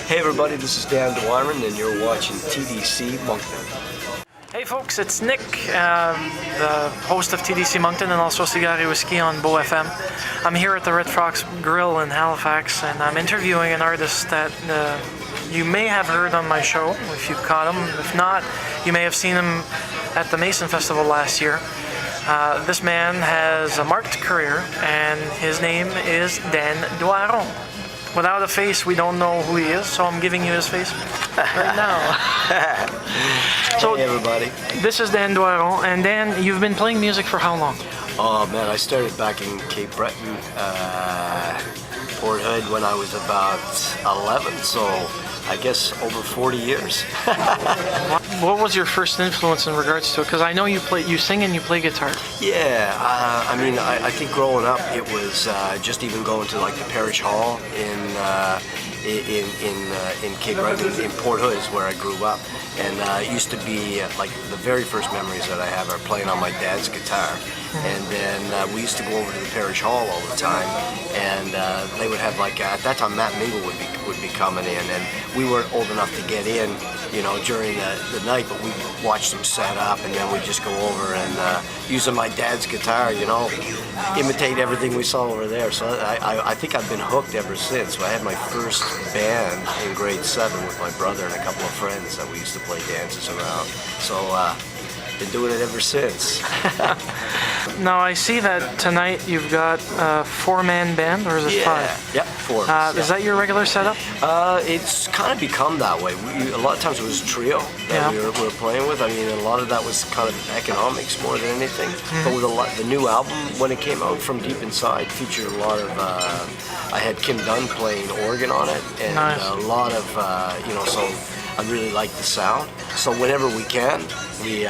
Hey everybody, this is Dan Doiron and you're watching TDC Moncton. Hey folks, it's Nick, the host of TDC Moncton and also Cigare&Whiskey on Beau FM. I'm here at the Red Fox Grill in Halifax and I'm interviewing an artist that you may have heard on my show if you caught him. If not, you may have seen him at the Mason Festival last year. This man has a marked career and his name is Dan Doiron. Without a face, we don't know who he is, so I'm giving you his face right now. So, hey everybody. This is Dan Doiron, and Dan, you've been playing music for how long? Oh man, I started back in Cape Breton, Port Hood when I was about 11, so I guess over 40 years. What was your first influence in regards to it? Because I know you sing and you play guitar. Yeah, I think growing up it was just even going to like the parish hall in Cape Breton, in Port Hood is where I grew up, and it used to be like the very first memories that I have are playing on my dad's guitar. And then we used to go over to the parish hall all the time, and they would have like at that time Matt Mingle would be coming in, and we weren't old enough to get in, you know, during the night, but we watched them set up, and then we'd just go over and using my dad's guitar, you know, imitate everything we saw over there. So I think I've been hooked ever since. So I had my first band in grade 7 with my brother and a couple of friends that we used to play dances around. So been doing it ever since. Now I see that tonight you've got a 4-man band, or is it 5? Yep, 4. Is that your regular setup? It's kind of become that way. A lot of times it was a trio that we were playing with. I mean, a lot of that was kind of economics more than anything. But with the new album, when it came out from Deep Inside, featured a lot of. I had Kim Dunn playing organ on it, and nice. A lot of so I really like the sound. So whenever we can, we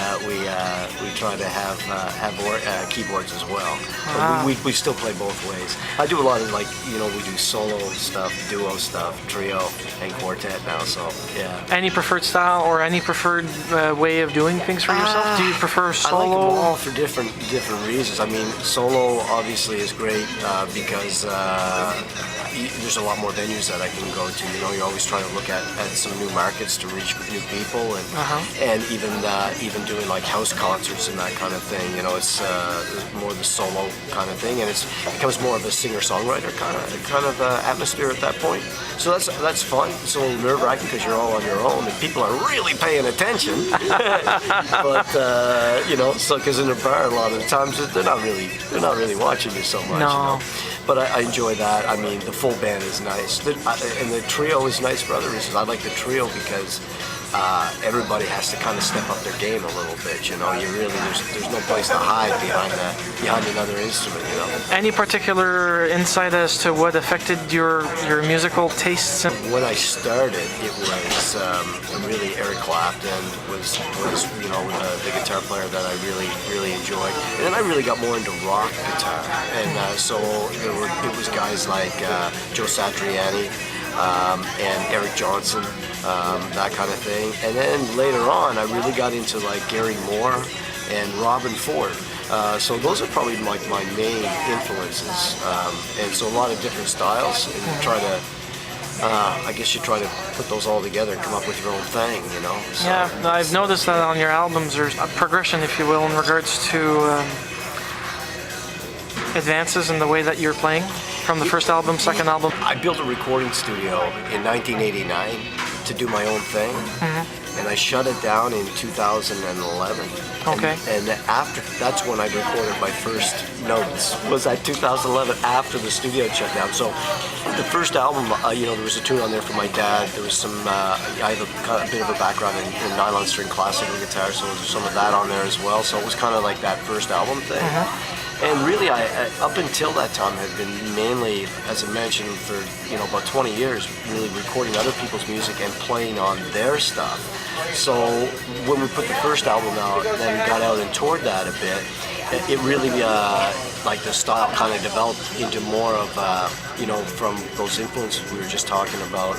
try to have keyboards as well. Wow. We still play both ways. I do a lot of we do solo stuff, duo stuff, trio, and quartet now. So yeah. Any preferred style or any preferred way of doing things for yourself? Do you prefer solo? I like them all for different reasons. I mean, solo obviously is great because there's a lot more venues that I can go to. You know, you're always trying to look at some new markets to reach new people, and even doing like house concerts and that kind of thing. You know, it's more the solo kind of thing, and it becomes more of a singer-songwriter kind of atmosphere at that point. So that's fun. It's a little nerve-wracking because you're all on your own and people are really paying attention. But so because in a bar a lot of the times they're not really watching you so much. No. You know? But I enjoy that. I mean, the full band is nice, and the trio is nice for other reasons. I like the trio because everybody has to kind of step up their game a little bit. You know, there's no place to hide behind another instrument. You know. Any particular insight as to what affected your musical tastes? When I started, it was really Eric Clapton was the guitar player that I really enjoyed, and then I really got more into rock guitar, and so it was guys like Joe Satriani and Eric Johnson, that kind of thing. And then later on, I really got into like Gary Moore and Robin Ford. So those are probably like my main influences, and so a lot of different styles, and try to. I guess you try to put those all together and come up with your own thing, you know. So, yeah, I've noticed that on your albums there's a progression, if you will, in regards to advances in the way that you're playing from the first album, second album. I built a recording studio in 1989 to do my own thing, and I shut it down in 2011. Okay. And after that's when I recorded my first notes. Was that 2011 after the studio shut down? So the first album, there was a tune on there for my dad. There was some. I have a bit of a background in nylon string classical guitar, so there's some of that on there as well. So it was kind of like that first album thing. And really, I up until that time had been mainly, as I mentioned, for about 20 years, really recording other people's music and playing on their stuff. So when we put the first album out, then we got out and toured that a bit. It really, like the style kind of developed into more of, from those influences we were just talking about,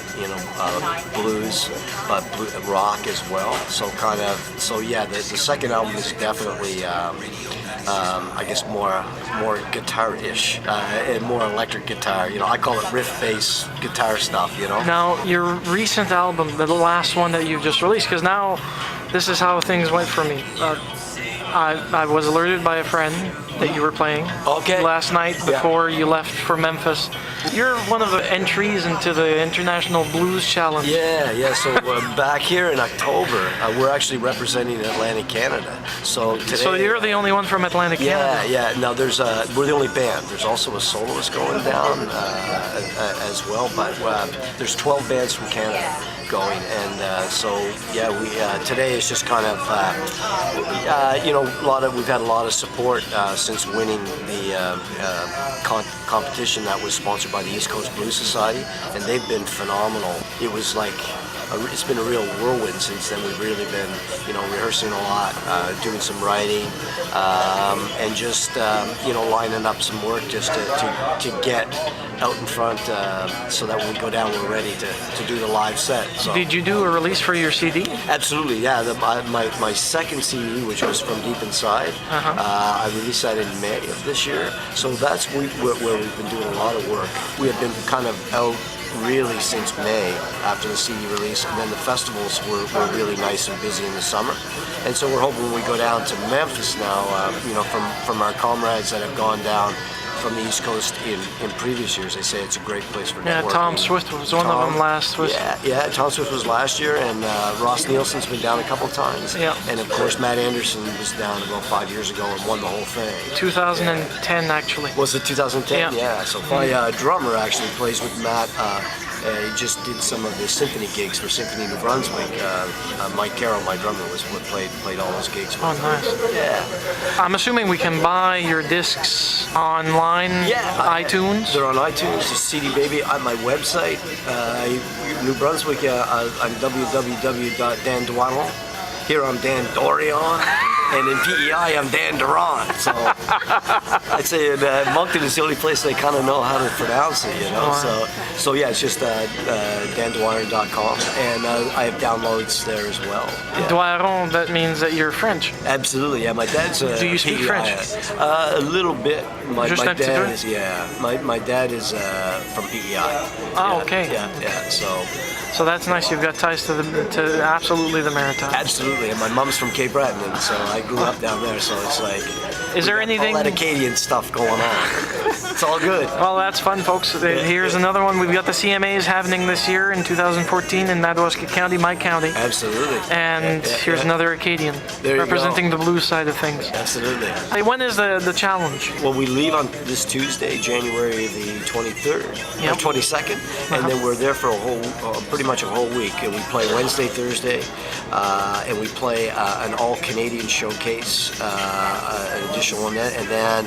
blues, but rock as well. So the second album is definitely I guess more guitar-ish and more electric guitar. I call it riff-bass guitar stuff. Now, your recent album, the last one that you've just released, because now this is how things went for me. I was alerted by a friend that you were playing last night before you left for Memphis. You're one of the entries into the International Blues Challenge. Yeah. So back here in October, we're actually representing Atlantic Canada. So today. So you're the only one from Atlantic Canada. Yeah. Now we're the only band. There's also a soloist going down as well, but there's 12 bands from Canada going, and we today is just kind of we've had a lot of support since winning the competition that was sponsored by the East Coast Blues Society, and they've been phenomenal. It was like it's been a real whirlwind since then. We've really been rehearsing a lot, doing some writing, and just lining up some work just to get out in front so that when we go down we're ready to do the live set. So. Did you do a release for your CD? Absolutely, yeah. My second CD, which was From Deep Inside, I released that in May of this year. So that's where we've been doing a lot of work. We have been kind of out really since May after the CD release, and then the festivals were really nice and busy in the summer. And so we're hoping when we go down to Memphis now, from our comrades that have gone down from the East Coast in previous years, they say it's a great place for networking. Yeah, Tom Swift was one of them last. Yeah, Tom Swift was last year, and Ross Nielsen's been down a couple times. Yeah. And of course, Matt Anderson was down about 5 years ago and won the whole thing. 2010, actually. Was it 2010? Yeah. So my drummer actually plays with Matt. He just did some of the symphony gigs for Symphony New Brunswick. Mike Carroll, my drummer, was what played all those gigs with him. Nice. Yeah. I'm assuming we can buy your discs online, iTunes? They're on iTunes, the CD Baby. On my website, New Brunswick, I'm www.Dan Doiron. Here I'm Dan Doiron. And in PEI, I'm Dan Doiron. So I'd say Moncton is the only place they kind of know how to pronounce it, So yeah, it's just dandoiron.com, and I have downloads there as well. Yeah. Doiron, that means that you're French. Absolutely, yeah. My dad's Do you speak French? A little bit. My dad is, my dad is from PEI. Oh, okay. Yeah. So that's nice. You've got ties to absolutely the Maritimes. Absolutely, and my mom's from Cape Breton, and so I grew up down there. So it's like, is there anything? All that Acadian stuff going on. It's all good. Well, that's fun, folks. Here's another one. We've got the CMAs happening this year in 2014 in Madawaska County, my county. Absolutely. And here's another Acadian representing the blues side of things. Absolutely. Hey, when is the challenge? Well, we leave on this Tuesday, January the 23rd, or 22nd, and then we're there for pretty much a whole week. And we play Wednesday, Thursday, and we play an all-Canadian showcase, an additional one, and then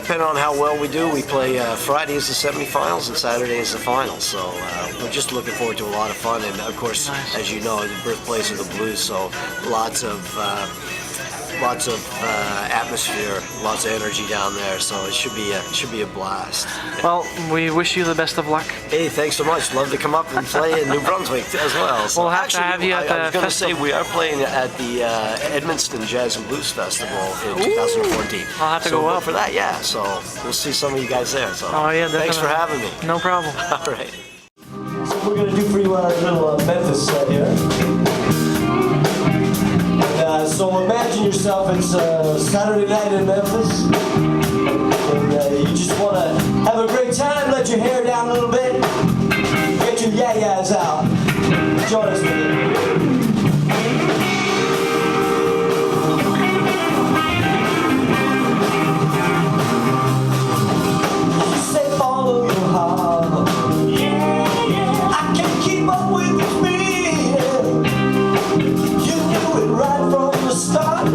depending on how well we do, we play Friday is the semifinals and Saturday is the finals. So we're just looking forward to a lot of fun, and of course, as you know, the birthplace of the blues, so lots of atmosphere, lots of energy down there. So it should be a blast. Well, we wish you the best of luck. Hey, thanks so much. Love to come up and play in New Brunswick as well. So we'll have to have you at the I was going to say we are playing at the Edmundston Jazz and Blues Festival in 2014. I'll have to go up for that. Yeah, so we'll see some of you guys there. So definitely. Thanks for having me. No problem. All right. So we're going to do for you our little Memphis set here. So imagine yourself, it's Saturday night in Memphis, and you just want to have a great time, let your hair down a little bit, get your yayas out. Join us with it. Start